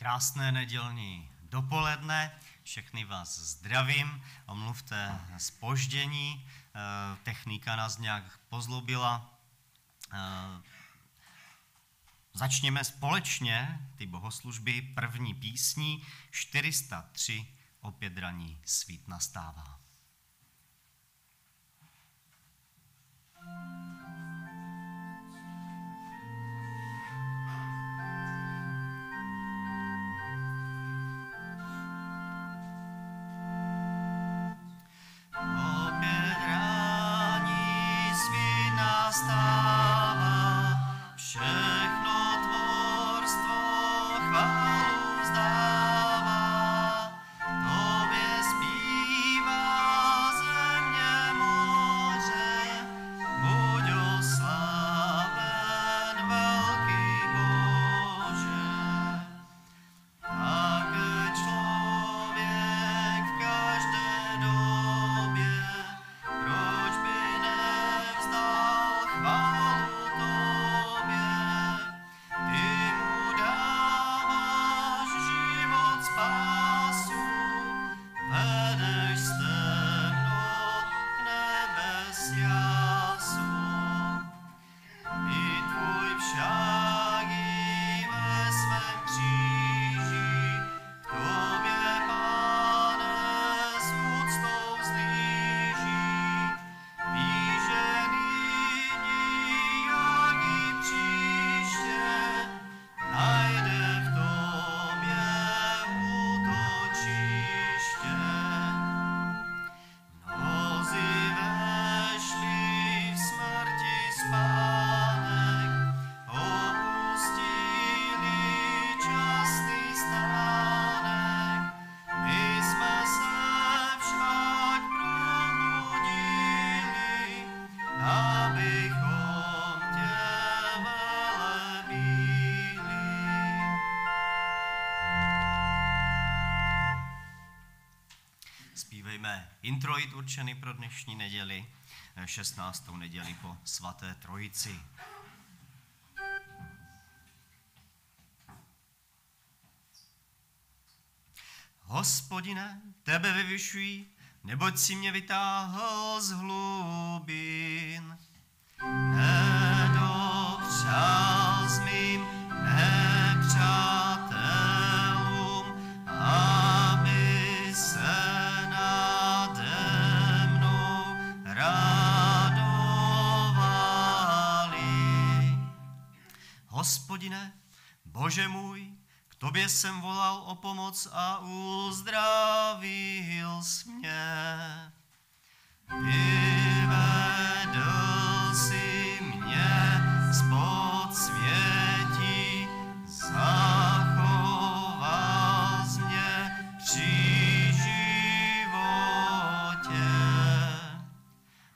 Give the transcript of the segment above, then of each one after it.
Krásné nedělní dopoledne, všechny vás zdravím, omluvte zpoždění, technika nás nějak pozlobila. Začněme společně ty bohoslužby první písní 403, opět raní svít nastává. Introit určený pro dnešní neděli, 16. neděli po svaté trojici. Hospodine, tebe vyvyšuji, neboť si mě vytáhl z hlubin. Nedopřál s mým nepřátelům, aby se Hospodine, Bože můj, k tobě jsem volal o pomoc a uzdravil jsi mě. Vyvedl jsi mě z podsvětí, zachoval jsi mě při životě.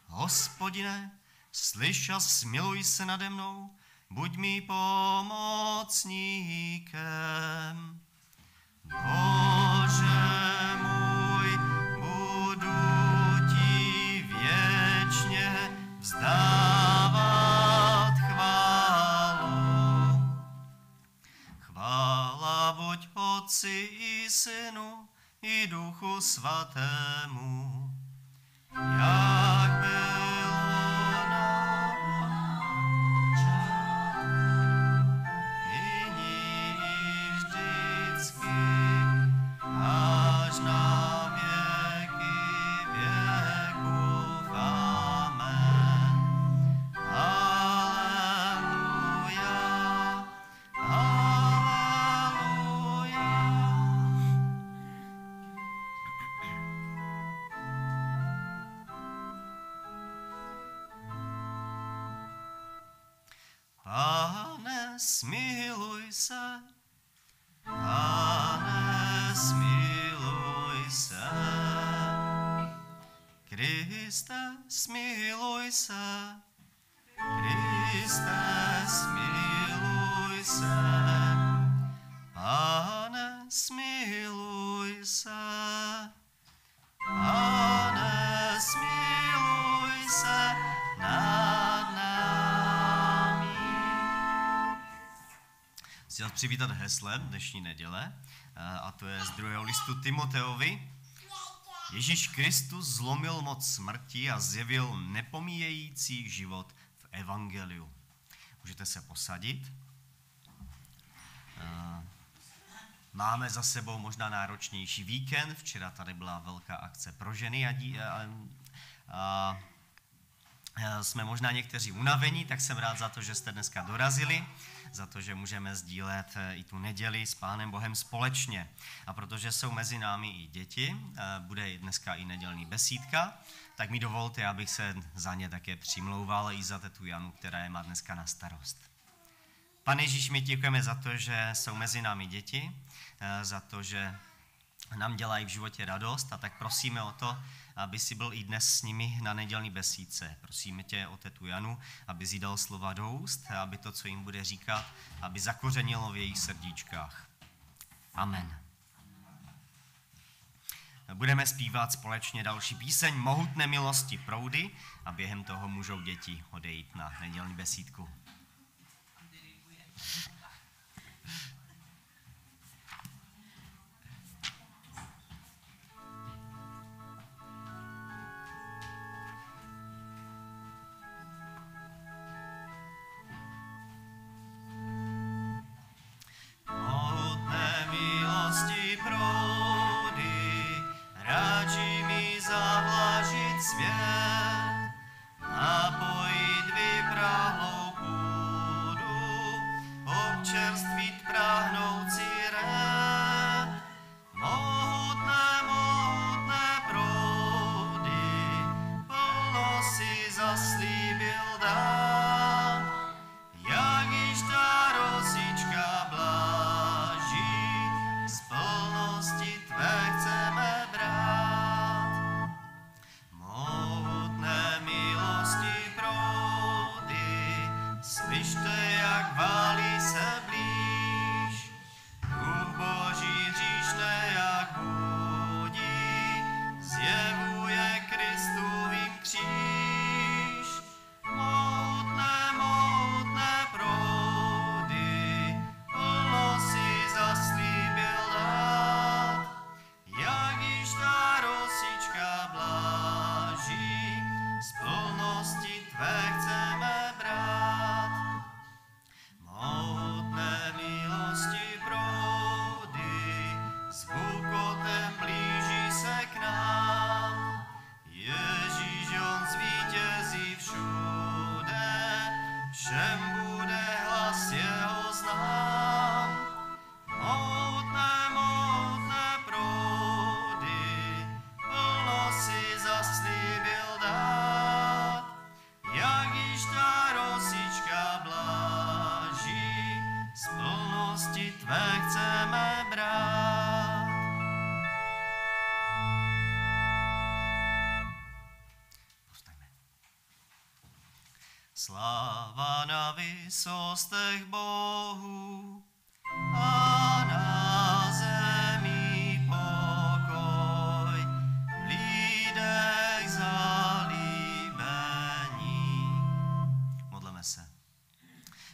Hospodine, slyš a smiluj se nade mnou, buď mi pomocníkem. Bože můj, budu ti věčně vzdávat chválu. Chvála buď Otci i Synu i Duchu Svatému, jak bylo Pane, smiluj se, Pane, smiluj se. Kriste, smiluj se, Kriste, smiluj se. Pane, smiluj se, Pane, smiluj se nad námi. Chci vás přivítat heslem dnešní neděle, a to je z 2. listu Timoteovi. Ježíš Kristus zlomil moc smrti a zjevil nepomíjející život v evangeliu. Můžete se posadit. Máme za sebou možná náročnější víkend. Včera tady byla velká akce pro ženy a jsme možná někteří unavení, tak jsem rád za to, že jste dneska dorazili, za to, že můžeme sdílet i tu neděli s Pánem Bohem společně. A protože jsou mezi námi i děti, bude dneska i nedělní besídka, tak mi dovolte, abych se za ně také přimlouval i za tetu Janu, která je má dneska na starost. Pane Ježíš, my děkujeme za to, že jsou mezi námi děti, za to, že nám dělají v životě radost, a tak prosíme o to, aby si byl i dnes s nimi na nedělní besídce. Prosíme tě o tetu Janu, aby jí dal slova do úst, aby to, co jim bude říkat, aby zakořenilo v jejich srdíčkách. Amen. Budeme zpívat společně další píseň Mohutné milosti proudy a během toho můžou děti odejít na nedělní besídku. Sláva na vysostech Bohu a na zemi pokoj, v lidech zalíbení. Modleme se.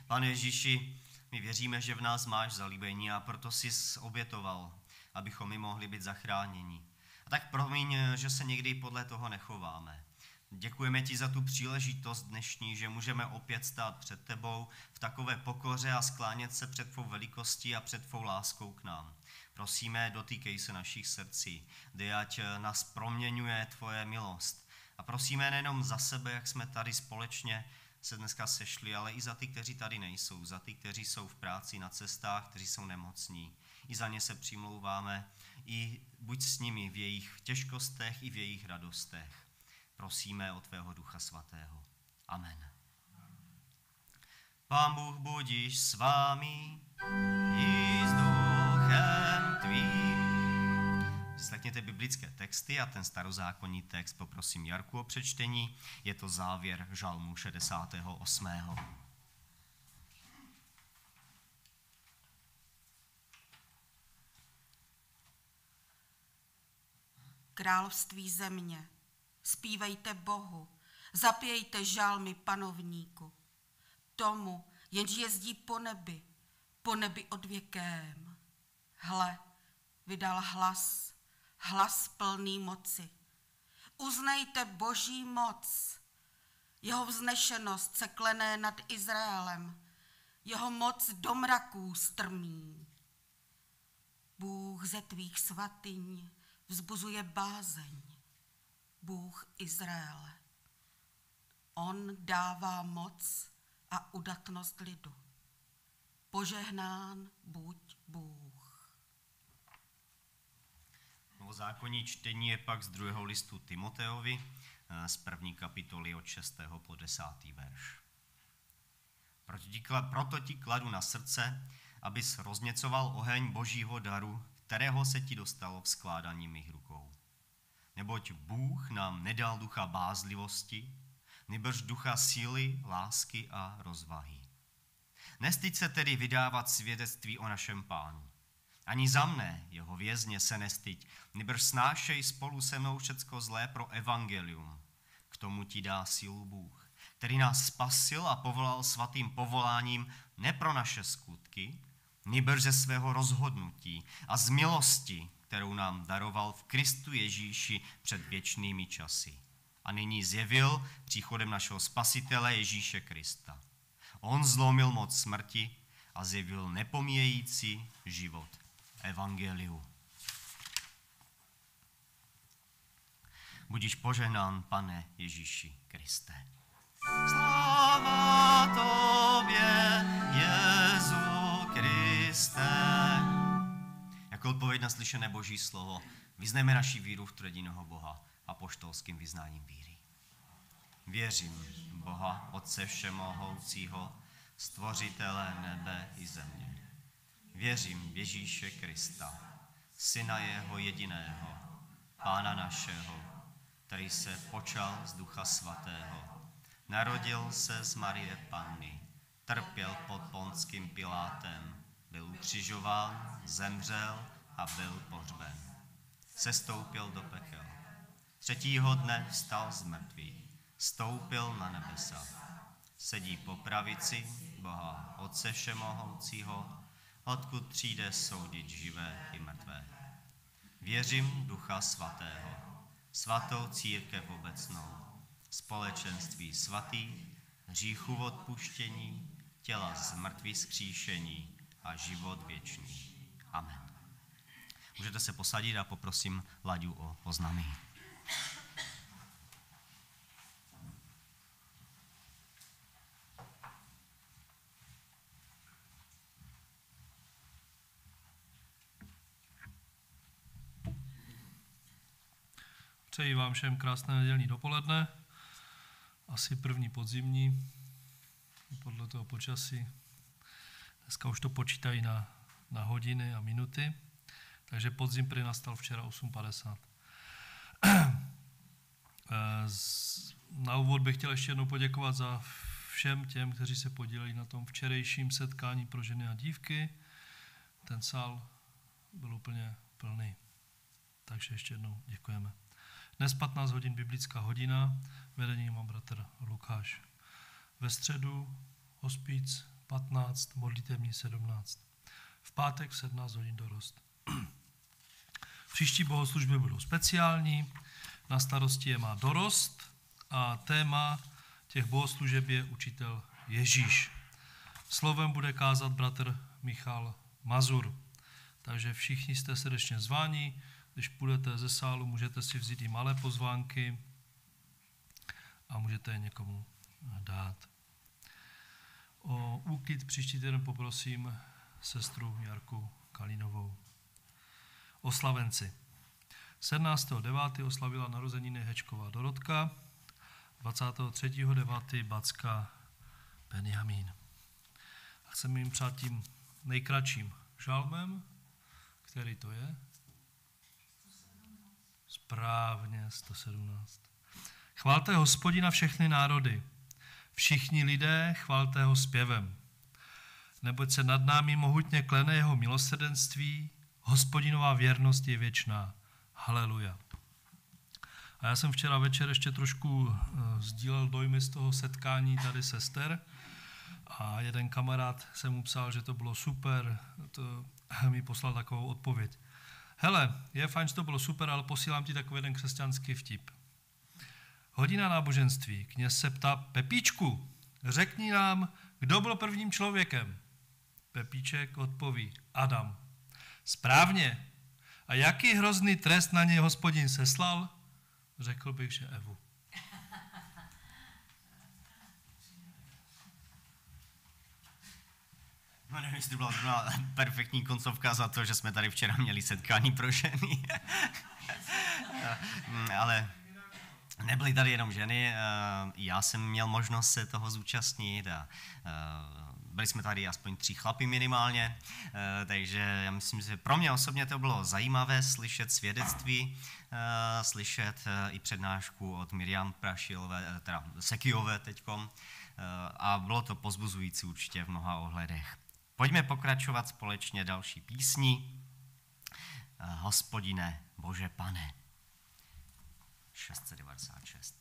Pane Ježíši, my věříme, že v nás máš zalíbení a proto jsi obětoval, abychom my mohli být zachráněni. A tak promiň, že se někdy podle toho nechováme. Děkujeme ti za tu příležitost dnešní, že můžeme opět stát před tebou v takové pokoře a sklánět se před tvou velikostí a před tvou láskou k nám. Prosíme, dotýkej se našich srdcí, dej, ať nás proměňuje tvoje milost. A prosíme nejenom za sebe, jak jsme tady společně se dneska sešli, ale i za ty, kteří tady nejsou, za ty, kteří jsou v práci, na cestách, kteří jsou nemocní. I za ně se přimlouváme, i buď s nimi v jejich těžkostech i v jejich radostech. Prosíme o tvého Ducha Svatého. Amen. Pán Bůh budiž s vámi i s duchem tvým. Vyslechněte biblické texty a ten starozákonní text poprosím Jarku o přečtení. Je to závěr žalmu 68. Království země, zpívejte Bohu, zapějte žalmy panovníku. Tomu, jenž jezdí po nebi, po nebi odvěkem. Hle, vydal hlas, hlas plný moci. Uznejte Boží moc, jeho vznešenost se klené nad Izraelem, jeho moc do mraků strmí. Bůh ze tvých svatyň vzbuzuje bázeň, Bůh Izraele. On dává moc a udatnost lidu. Požehnán buď Bůh. Novozákonní čtení je pak z 2. listu Timoteovi, z 1. kapitoly od 6. po 10. verš. Proto ti kladu na srdce, abys rozněcoval oheň Božího daru, kterého se ti dostalo vzkládání mých rukou. Neboť Bůh nám nedal ducha bázlivosti, nýbrž ducha síly, lásky a rozvahy. Nestyď se tedy vydávat svědectví o našem Pánu. Ani za mne, jeho vězně, se nestyď, nýbrž snášej spolu se mnou všecko zlé pro evangelium. K tomu ti dá sílu Bůh, který nás spasil a povolal svatým povoláním ne pro naše skutky, nýbrž ze svého rozhodnutí a z milosti, kterou nám daroval v Kristu Ježíši před věčnými časy. A nyní zjevil příchodem našeho Spasitele Ježíše Krista. On zlomil moc smrti a zjevil nepomíjející život evangeliu. Budiš požehnán, Pane Ježíši Kriste. Sláva tobě, Jezu Kriste. Jako odpověď na slyšené Boží slovo vyznejme naši víru v trojediného Boha apoštolským vyznáním víry. Věřím v Boha, Otce všemohoucího, stvořitele nebe i země. Věřím v Ježíše Krista, Syna jeho jediného, Pána našeho, který se počal z Ducha Svatého. Narodil se z Marie Panny, trpěl pod Ponským Pilátem, byl ukřižován, zemřel a byl pohřben. Sestoupil do pekel. 3. dne vstal z mrtvých, stoupil na nebesa. Sedí po pravici Boha Otce všemohoucího, odkud přijde soudit živé i mrtvé. Věřím v Ducha Svatého, svatou církev obecnou, společenství svatých, hříchů odpuštění, těla z mrtvých vzkříšení a život věčný. Amen. Můžete se posadit a poprosím Laďu o oznámení. Přeji vám všem krásné nedělní dopoledne, asi první podzimní, podle toho počasí. Dneska už to počítají na hodiny a minuty, takže podzim prý nastal včera 8:50. Na úvod bych chtěl ještě jednou poděkovat za všem těm, kteří se podíleli na tom včerejším setkání pro ženy a dívky. Ten sál byl úplně plný, takže ještě jednou děkujeme. Dnes 15 hodin biblická hodina, vedení má bratr Lukáš. Ve středu hospíc 15, modlitevní 17. V pátek v 17 hodin dorost. Příští bohoslužby budou speciální, na starosti je má dorost a téma těch bohoslužeb je učitel Ježíš. Slovem bude kázat bratr Michal Mazur. Takže všichni jste srdečně zváni. Když půjdete ze sálu, můžete si vzít i malé pozvánky a můžete je někomu dát. O úklid příští týden poprosím sestru Jarku Kalinovou. Oslavenci. 17.9. oslavila narozeniny Hečková Dorotka, 23.9. Backa Benjamín. A chcem jim přát tím nejkratším žalmem, který to je? Správně, 117. Chválte Hospodina všechny národy, všichni lidé chválte ho zpěvem. Neboť se nad námi mohutně klene jeho milosrdenství, Hospodinová věrnost je věčná. Haleluja. A já jsem včera večer ještě trošku sdílel dojmy z toho setkání tady sester A jeden kamarád jsem mu psal, že to bylo super, to mi poslal takovou odpověď. Hele, je fajn, že to bylo super, ale posílám ti takový jeden křesťanský vtip. Hodina náboženství. Kněz se ptá: Pepíčku, řekni nám, kdo byl prvním člověkem? Pepíček odpoví: Adam. Správně. A jaký hrozný trest na něj Hospodin seslal? Řekl bych, že Evu. No nevím, jestli to byla zrovna perfektní koncovka za to, že jsme tady včera měli setkání pro ženy. Ale nebyly tady jenom ženy, já jsem měl možnost se toho zúčastnit a byli jsme tady aspoň 3 chlapy minimálně, takže já myslím, že pro mě osobně to bylo zajímavé slyšet svědectví, slyšet i přednášku od Miriam Prašilové, teda Sekijové teďkom, a bylo to povzbuzující určitě v mnoha ohledech. Pojďme pokračovat společně další písní. Hospodine, Bože Pane. 696.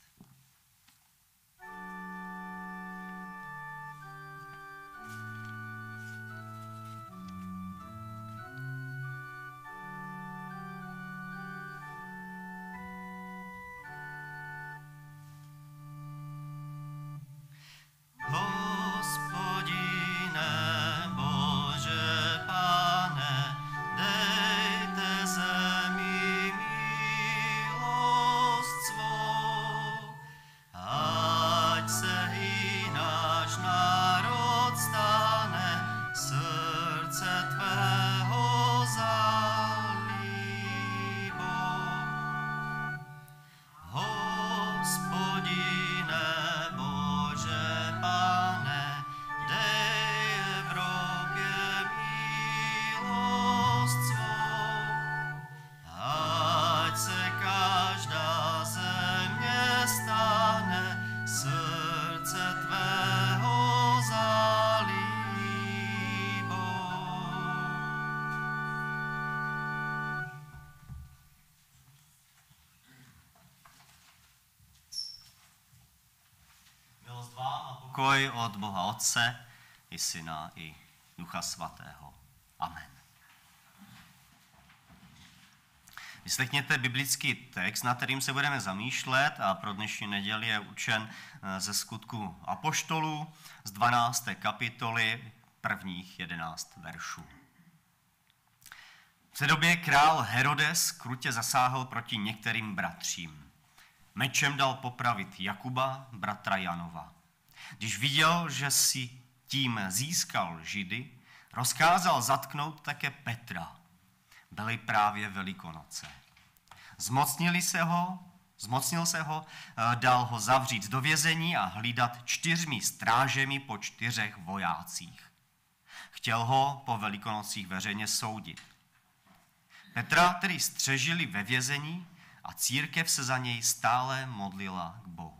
Pokoj od Boha Otce, i Syna, i Ducha Svatého. Amen. Vyslechněte biblický text, na kterým se budeme zamýšlet, a pro dnešní neděli je určen ze Skutku apoštolů z 12. kapitoly prvních 11 veršů. V té době král Herodes krutě zasáhl proti některým bratřím. Mečem dal popravit Jakuba, bratra Janova. Když viděl, že si tím získal Židy, rozkázal zatknout také Petra. Byly právě Velikonoce. Zmocnil se ho, dal ho zavřít do vězení a hlídat 4 strážemi po 4 vojácích. Chtěl ho po Velikonocích veřejně soudit. Petra tedy střežili ve vězení a církev se za něj stále modlila k Bohu.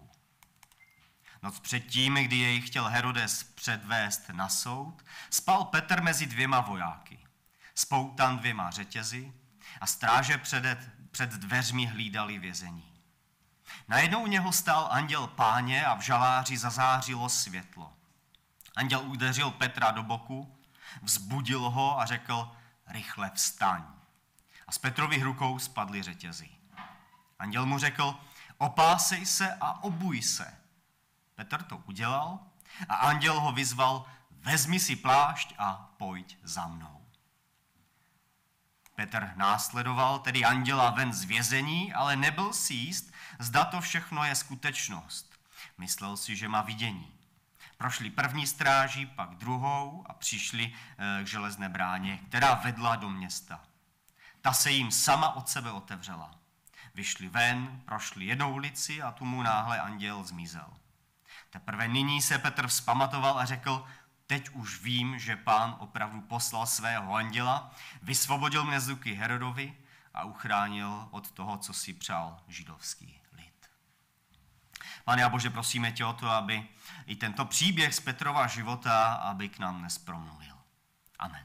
Noc předtím, kdy jej chtěl Herodes předvést na soud, spal Petr mezi 2 vojáky, spoutan 2 řetězy, a stráže před dveřmi hlídali vězení. Najednou u něho stál anděl Páně a v žaláři zazářilo světlo. Anděl udeřil Petra do boku, vzbudil ho a řekl: rychle vstaň. A z Petrových rukou spadly řetězy. Anděl mu řekl: opásej se a obuj se. Petr to udělal a anděl ho vyzval: vezmi si plášť a pojď za mnou. Petr následoval tedy anděla ven z vězení, ale nebyl si jist, zda to všechno je skutečnost. Myslel si, že má vidění. Prošli první stráži, pak druhou a přišli k železné bráně, která vedla do města. Ta se jim sama od sebe otevřela. Vyšli ven, prošli jednou ulici a tu mu náhle anděl zmizel. Teprve nyní se Petr vzpamatoval a řekl: teď už vím, že Pán opravdu poslal svého anděla, vysvobodil mě z ruky Herodovi a uchránil od toho, co si přál židovský lid. Pane a Bože, prosíme tě o to, aby i tento příběh z Petrova života, aby k nám dnes promluvil. Amen.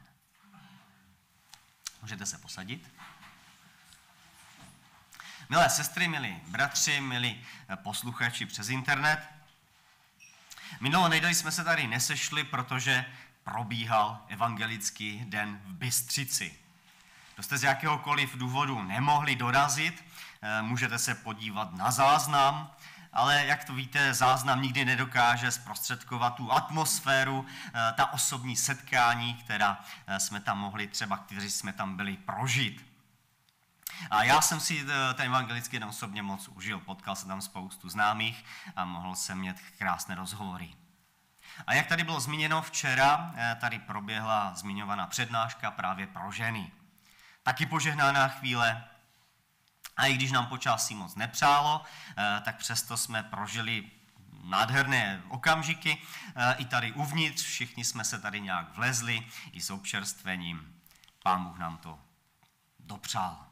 Můžete se posadit. Milé sestry, milí bratři, milí posluchači přes internet, Minulou neděli jsme se tady nesešli, protože probíhal evangelický den v Bystřici. Kdo jste z jakéhokoliv důvodu nemohli dorazit, můžete se podívat na záznam, ale jak to víte, záznam nikdy nedokáže zprostředkovat tu atmosféru, ta osobní setkání, která jsme tam mohli třeba, kteří jsme tam byli, prožít. A já jsem si ten evangelický den osobně moc užil, potkal jsem tam spoustu známých a mohl jsem mít krásné rozhovory. A jak tady bylo zmíněno včera, tady proběhla zmiňovaná přednáška právě pro ženy. Taky požehnaná chvíle, a i když nám počasí moc nepřálo, tak přesto jsme prožili nádherné okamžiky. I tady uvnitř, všichni jsme se tady nějak vlezli, i s občerstvením. Pán Bůh nám to dopřál.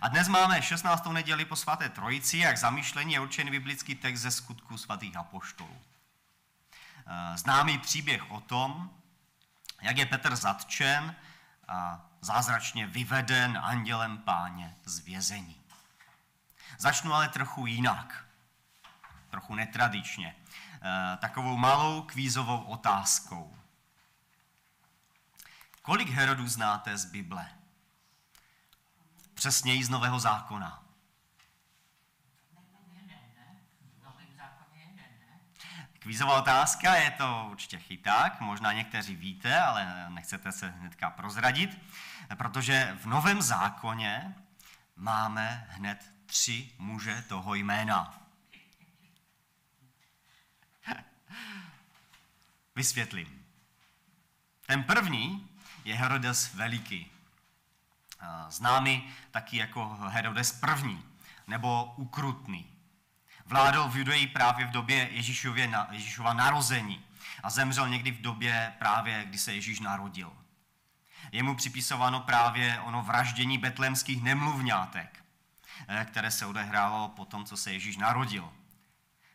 A dnes máme 16. neděli po svaté trojici, jak zamýšlení je určený biblický text ze Skutků svatých apoštolů. Známý příběh o tom, jak je Petr zatčen a zázračně vyveden andělem Páně z vězení. Začnu ale trochu jinak, trochu netradičně, takovou malou kvízovou otázkou. Kolik Herodů znáte z Bible? Přesněji z Nového zákona. Kvízová otázka, je to určitě chyták, možná někteří víte, ale nechcete se hnedka prozradit, protože v Novém zákoně máme hned 3 muže toho jména. Vysvětlím. Ten první je Herodes Veliký, známý taky jako Herodes I, nebo Ukrutný. Vládl v Judeji právě v době Ježíšova narození a zemřel někdy v době právě, kdy se Ježíš narodil. Je mu připisováno právě ono vraždění betlémských nemluvňátek, které se odehrálo po tom, co se Ježíš narodil.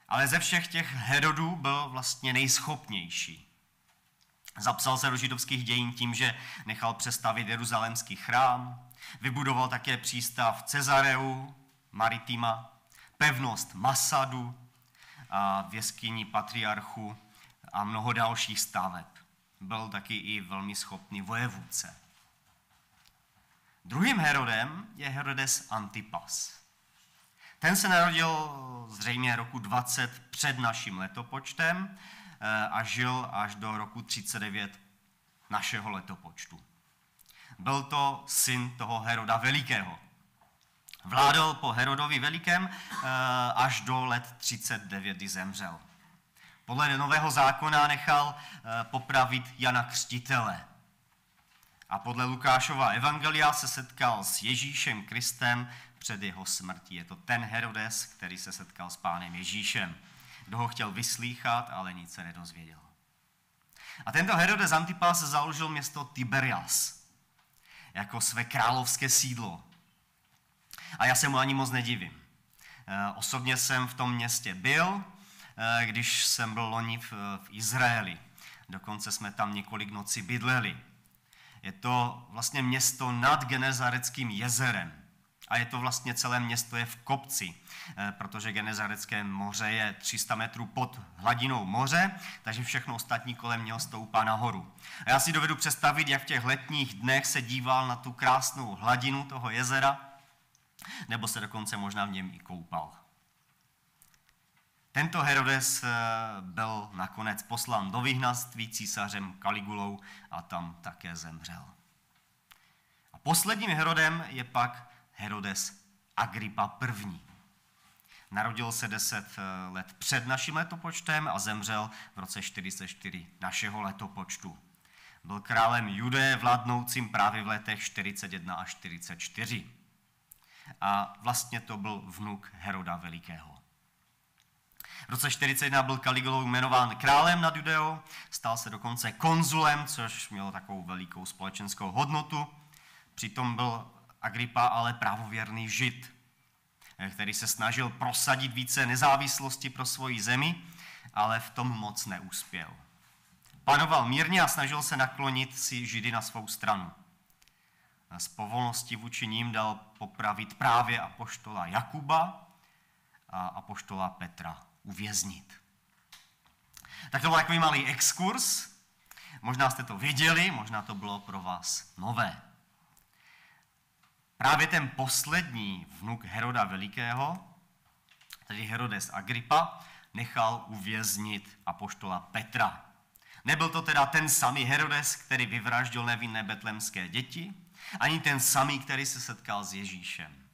Ale ze všech těch Herodů byl vlastně nejschopnější. Zapsal se do židovských dějin tím, že nechal přestavět jeruzalémský chrám, vybudoval také přístav Cezareu Maritima, pevnost Masadu a v jeskyni Patriarchu a mnoho dalších staveb. Byl taky i velmi schopný vojevůdce. Druhým Herodem je Herodes Antipas. Ten se narodil zřejmě roku 20 před naším letopočtem a žil až do roku 39 našeho letopočtu. Byl to syn toho Heroda Velikého. Vládl po Herodovi Velikém až do let 39, kdy zemřel. Podle Nového zákona nechal popravit Jana Křtitele. A podle Lukášova evangelia se setkal s Ježíšem Kristem před jeho smrtí. Je to ten Herodes, který se setkal s pánem Ježíšem. Kdo ho chtěl vyslýchat, ale nic se nedozvěděl. A tento Herodes Antipas založil město Tiberias jako své královské sídlo. A já se mu ani moc nedivím. Osobně jsem v tom městě byl, když jsem byl loni v Izraeli. Dokonce jsme tam několik nocí bydleli. Je to vlastně město nad Genezareckým jezerem. A je to vlastně celé město je v kopci, protože Genezarecké moře je 300 metrů pod hladinou moře, takže všechno ostatní kolem něho stoupá nahoru. A já si dovedu představit, jak v těch letních dnech se díval na tu krásnou hladinu toho jezera, nebo se dokonce možná v něm i koupal. Tento Herodes byl nakonec poslán do vyhnanství císařem Kaligulou a tam také zemřel. A posledním Herodem je pak Herodes Agrippa I. Narodil se 10 let před naším letopočtem a zemřel v roce 44 našeho letopočtu. Byl králem Judeje vládnoucím právě v letech 41 až 44. A vlastně to byl vnuk Heroda Velikého. V roce 41 byl Kaligulou jmenován králem nad Judeou, stal se dokonce konzulem, což mělo takovou velikou společenskou hodnotu. Přitom byl Agrippa ale pravověrný Žid, který se snažil prosadit více nezávislosti pro svoji zemi, ale v tom moc neuspěl. Panoval mírně a snažil se naklonit si Židy na svou stranu. Z povolnosti vůči ním dal popravit právě apoštola Jakuba a apoštola Petra uvěznit. Tak to byl takový malý exkurs. Možná jste to viděli, možná to bylo pro vás nové. Právě ten poslední vnuk Heroda Velikého, tedy Herodes Agrippa, nechal uvěznit apoštola Petra. Nebyl to teda ten samý Herodes, který vyvraždil nevinné betlémské děti, ani ten samý, který se setkal s Ježíšem.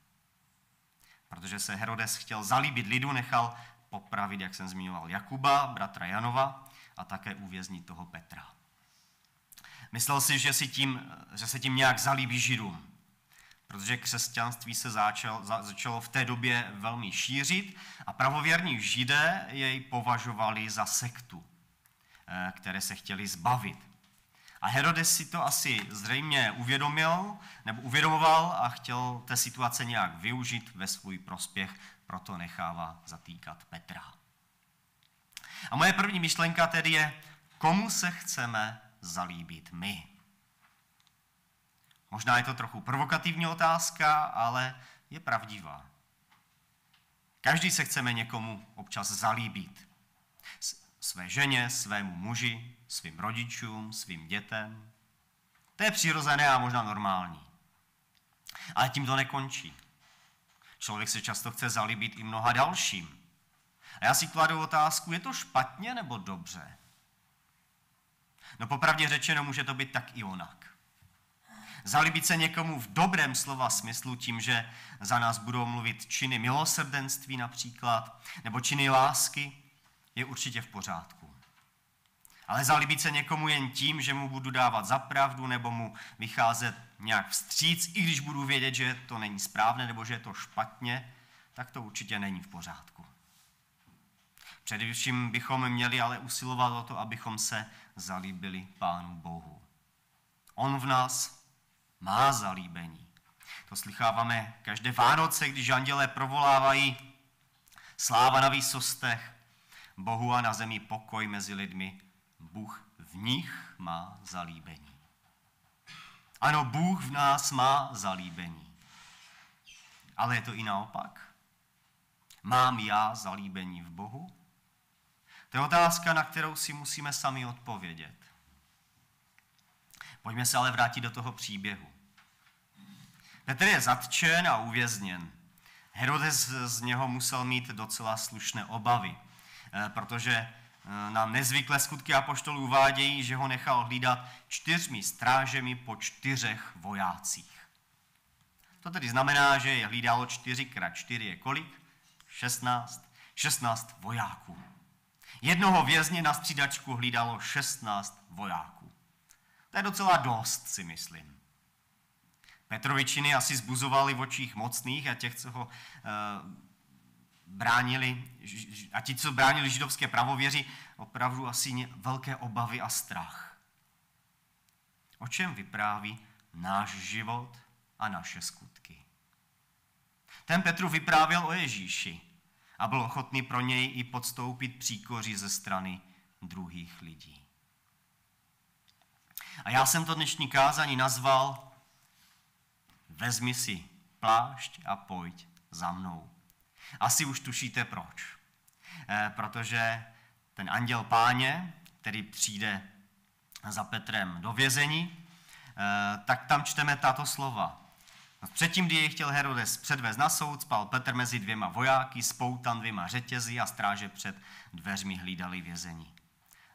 Protože se Herodes chtěl zalíbit lidu, nechal popravit, jak jsem zmiňoval, Jakuba, bratra Janova, a také uvěznit toho Petra. Myslel si, že se tím nějak zalíbí Židům, protože křesťanství se začalo v té době velmi šířit a pravověrní Židé jej považovali za sektu, které se chtěli zbavit. A Herodes si to asi zřejmě uvědomoval a chtěl té situace nějak využít ve svůj prospěch, proto nechává zatýkat Petra. A moje první myšlenka tedy je, komu se chceme zalíbit my. Možná je to trochu provokativní otázka, ale je pravdivá. Každý se chceme někomu občas zalíbit. Své ženě, svému muži, svým rodičům, svým dětem. To je přirozené a možná normální. Ale tím to nekončí. Člověk se často chce zalíbit i mnoha dalším. A já si kladu otázku, je to špatně nebo dobře? No popravdě řečeno, může to být tak i onak. Zalíbit se někomu v dobrém slova smyslu tím, že za nás budou mluvit činy milosrdenství například, nebo činy lásky, je určitě v pořádku. Ale zalíbit se někomu jen tím, že mu budu dávat za pravdu, nebo mu vycházet nějak vstříc, i když budu vědět, že to není správné, nebo že je to špatně, tak to určitě není v pořádku. Především bychom měli ale usilovat o to, abychom se zalíbili Pánu Bohu. On v nás má zalíbení. To slycháváme každé Vánoce, když andělé provolávají sláva na výsostech, Bohu a na zemi pokoj mezi lidmi. Bůh v nich má zalíbení. Ano, Bůh v nás má zalíbení. Ale je to i naopak. Mám já zalíbení v Bohu? To je otázka, na kterou si musíme sami odpovědět. Pojďme se ale vrátit do toho příběhu. Petr je zatčen a uvězněn. Herodes z něho musel mít docela slušné obavy, protože nám nezvyklé skutky apoštolů uvádějí, že ho nechal hlídat 4 strážemi po 4 vojácích. To tedy znamená, že je hlídalo 4x4 je kolik? 16 vojáků. Jednoho vězně na střídačku hlídalo 16 vojáků. To je docela dost, si myslím. Petrovi činy asi zbuzovaly v očích mocných a těch, co ho ti, co bránili židovské pravověři, opravdu asi velké obavy a strach. O čem vypráví náš život a naše skutky? Ten Petru vyprávěl o Ježíši a byl ochotný pro něj i podstoupit příkoří ze strany druhých lidí. A já jsem to dnešní kázání nazval Vezmi si plášť a pojď za mnou. Asi už tušíte proč. Protože ten anděl Páně, který přijde za Petrem do vězení, tak tam čteme tato slova. Předtím, kdy jej chtěl Herodes předvést na soud, spal Petr mezi 2 vojáky, spoutan 2 řetězy a stráže před dveřmi hlídali vězení.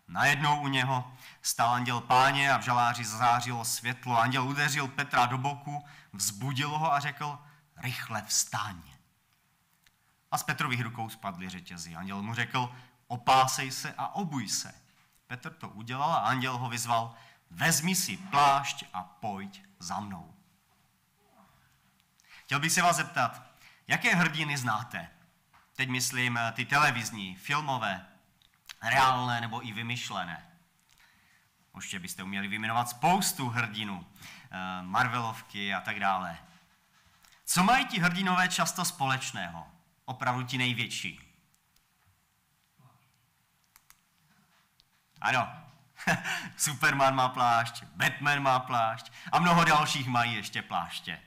Najednou u něho stál anděl Páně a v žaláři zářilo světlo. Anděl udeřil Petra do boku, vzbudil ho a řekl, rychle vstaň. A z Petrových rukou spadly řetězy. Anděl mu řekl, opásej se a obuj se. Petr to udělal a anděl ho vyzval, vezmi si plášť a pojď za mnou. Chtěl bych se vás zeptat, jaké hrdiny znáte? Teď myslím ty televizní, filmové, reálné nebo i vymyšlené. Určitě byste uměli vyjmenovat spoustu hrdinů, Marvelovky a tak dále. Co mají ti hrdinové často společného? Opravdu ti největší. Ano, Superman má plášť, Batman má plášť a mnoho dalších mají ještě pláště.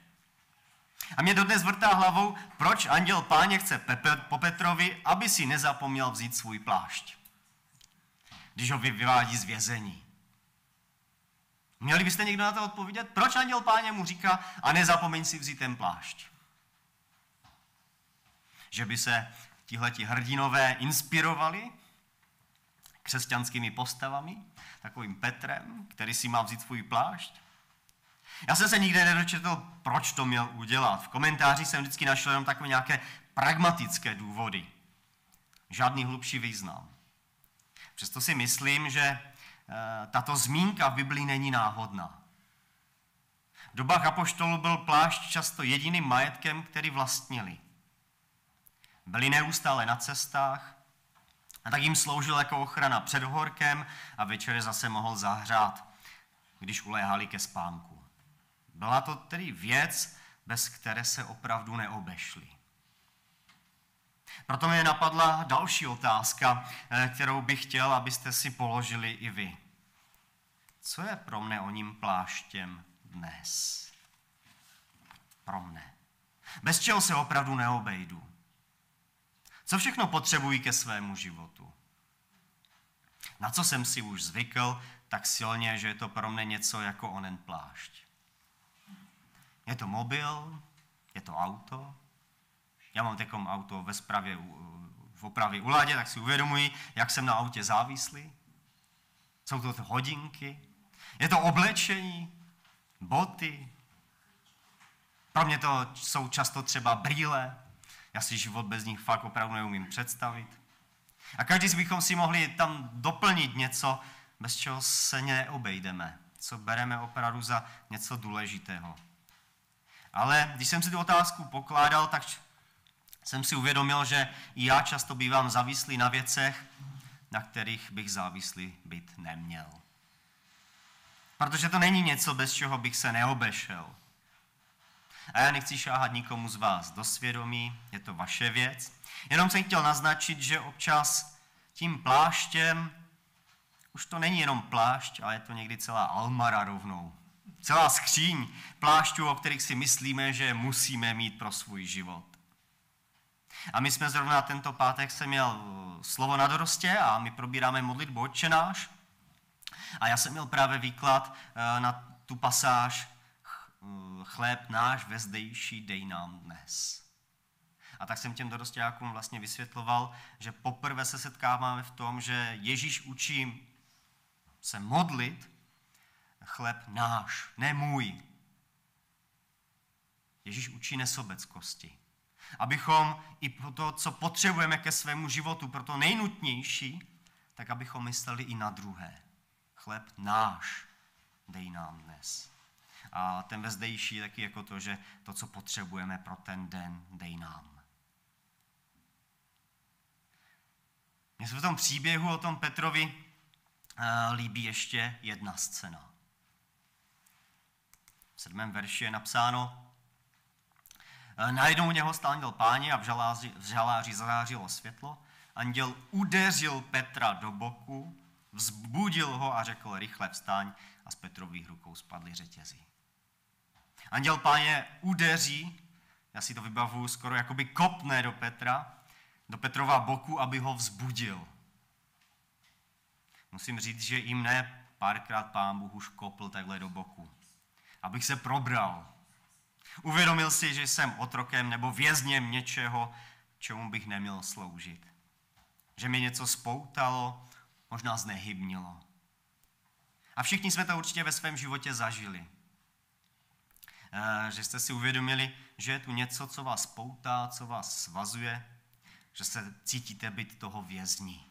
A mě dodnes vrtá hlavou, proč anděl Páně chce po Petrovi, aby si nezapomněl vzít svůj plášť. když ho vyvádí z vězení? Měli byste někdo na to odpovědět? Proč anděl Páně mu říká, a nezapomeň si vzít ten plášť? Že by se tihleti hrdinové inspirovali křesťanskými postavami, takovým Petrem, který si má vzít svůj plášť? Já jsem se nikde nedočetl, proč to měl udělat. V komentáři jsem vždycky našel jenom takové nějaké pragmatické důvody. Žádný hlubší význam. Přesto si myslím, že tato zmínka v Biblii není náhodná. V dobách apoštolů byl plášť často jediným majetkem, který vlastnili. Byli neustále na cestách a tak jim sloužil jako ochrana před horkem a večer zase mohl zahřát, když uléhali ke spánku. Byla to tedy věc, bez které se opravdu neobešli. Proto mě napadla další otázka, kterou bych chtěl, abyste si položili i vy. Co je pro mne oním pláštěm dnes? Pro mne. Bez čeho se opravdu neobejdu? Co všechno potřebuji ke svému životu? Na co jsem si už zvykl tak silně, že je to pro mne něco jako onen plášť? Je to mobil? Je to auto? Já mám takom auto v opravě u Ládě, tak si uvědomuji, jak jsem na autě závislý. Jsou to hodinky? Je to oblečení? Boty? Pro mě to jsou často třeba brýle. Já si život bez nich fakt opravdu neumím představit. A každý bychom si mohli tam doplnit něco, bez čeho se neobejdeme, co bereme opravdu za něco důležitého. Ale když jsem si tu otázku pokládal, tak jsem si uvědomil, že i já často bývám závislý na věcech, na kterých bych závislý být neměl. Protože to není něco, bez čeho bych se neobešel. A já nechci šáhat nikomu z vás do svědomí, je to vaše věc. Jenom jsem chtěl naznačit, že občas tím pláštěm, už to není jenom plášť, ale je to někdy celá almara rovnou. Celá skříň plášťů, o kterých si myslíme, že musíme mít pro svůj život. A my jsme zrovna tento pátek jsem měl slovo na dorostě a my probíráme modlitbu Otče náš. A já jsem měl právě výklad na tu pasáž chléb náš vezdejší dej nám dnes. A tak jsem těm dorostákům vlastně vysvětloval, že poprvé se setkáváme v tom, že Ježíš učí se modlit chléb náš, ne můj. Ježíš učí nesobeckosti. Abychom i pro to, co potřebujeme ke svému životu, pro to nejnutnější, tak abychom mysleli i na druhé. Chléb náš dej nám dnes. A ten vezdejší je taky jako to, že to, co potřebujeme pro ten den, dej nám. Mně se v tom příběhu o tom Petrovi líbí ještě jedna scéna. V 7. verši je napsáno: najednou u něho stál anděl Páně a v žaláři zazářilo světlo. Anděl udeřil Petra do boku, vzbudil ho a řekl: rychle vstaň, a z Petrových rukou spadly řetězy. Anděl Páně udeří, já si to vybavuju, skoro jakoby kopne do Petra, do Petrova boku, aby ho vzbudil. Musím říct, že i mne párkrát Pán Bůh už kopl takhle do boku, abych se probral. Uvědomil si, že jsem otrokem nebo vězněm něčeho, čemu bych neměl sloužit. Že mě něco spoutalo, možná znehybnilo. A všichni jsme to určitě ve svém životě zažili. Že jste si uvědomili, že je tu něco, co vás poutá, co vás svazuje, že se cítíte být toho vězní.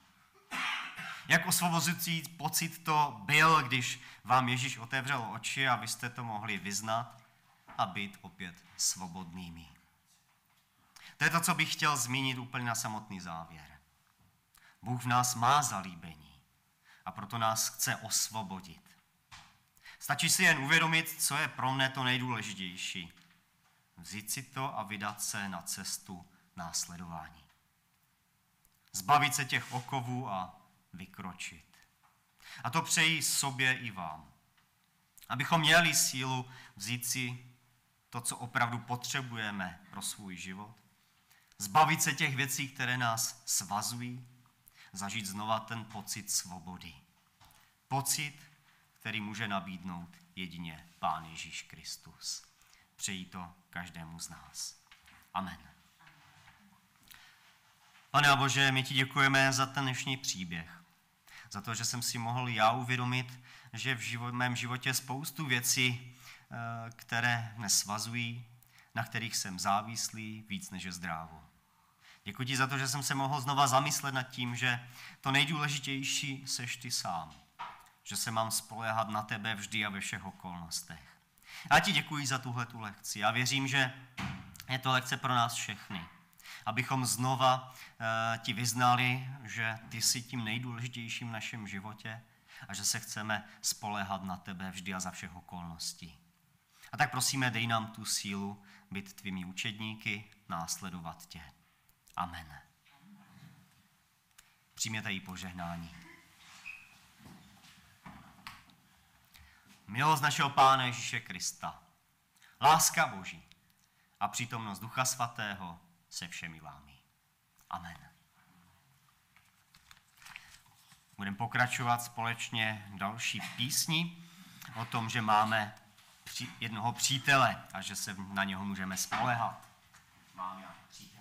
Jak osvobozující pocit to byl, když vám Ježíš otevřel oči a vy jste to mohli vyznat a být opět svobodnými. To je to, co bych chtěl zmínit úplně na samotný závěr. Bůh v nás má zalíbení a proto nás chce osvobodit. Stačí si jen uvědomit, co je pro mne to nejdůležitější. Vzít si to a vydat se na cestu následování. Zbavit se těch okovů a vykročit. A to přeji sobě i vám. Abychom měli sílu vzít si to, co opravdu potřebujeme pro svůj život. Zbavit se těch věcí, které nás svazují. zažít znova ten pocit svobody. Pocit, který může nabídnout jedině Pán Ježíš Kristus. Přeji to každému z nás. Amen. Pane a Bože, my ti děkujeme za ten dnešní příběh. Za to, že jsem si mohl já uvědomit, že v mém životě spoustu věcí, které nesvazují, na kterých jsem závislý víc než je zdrávo. Děkuji ti za to, že jsem se mohl znova zamyslet nad tím, že to nejdůležitější seš ty sám. Že se mám spoléhat na tebe vždy a ve všech okolnostech. A ti děkuji za tuhletu lekci. Já věřím, že je to lekce pro nás všechny. Abychom znova ti vyznali, že ty jsi tím nejdůležitějším v našem životě a že se chceme spoléhat na tebe vždy a za všech okolností. A tak prosíme, dej nám tu sílu být tvými učedníky, následovat tě. Amen. Přijměte jí požehnání. Milost našeho Pána Ježíše Krista, láska Boží a přítomnost Ducha Svatého se všemi vámi. Amen. Budeme pokračovat společně další písni o tom, že máme jednoho přítele a že se na něho můžeme spoléhat. Mám já přítele.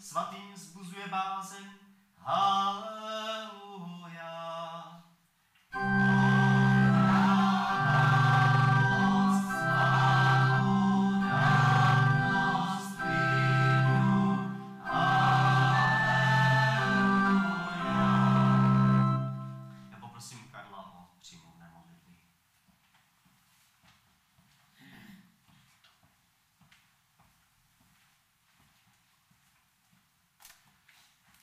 Svatým vzbuzuje bázeň. Haleluja. Já poprosím Karla o přímluvné modlitby.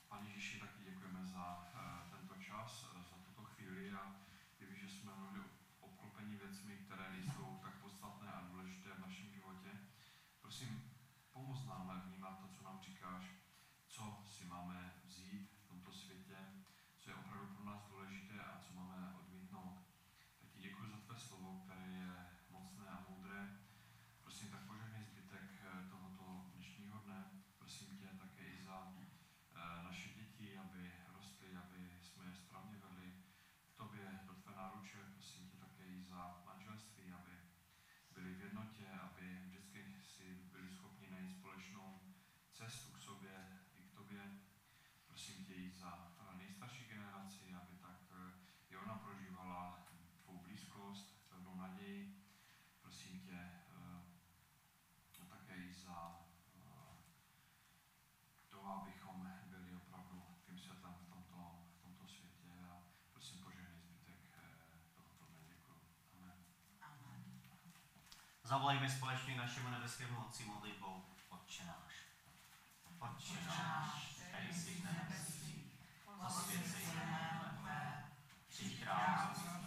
Pane Ježíši, taky děkujeme za společnou cestu k sobě i k tobě. Prosím tě i za nejstarší generaci, aby tak i ona prožívala tvou blízkost, tvou naději. Prosím tě také i za to, abychom byli opravdu tím světlem v tomto světě a prosím požehnej zbytek tohoto dne. Děkuji. Amen. Amen. Zavolejme společně našemu nebeskému Otci modlitbou Otče náš. Otče náš, který jsi v nebesích, posvěď se jméno tvé, přijď království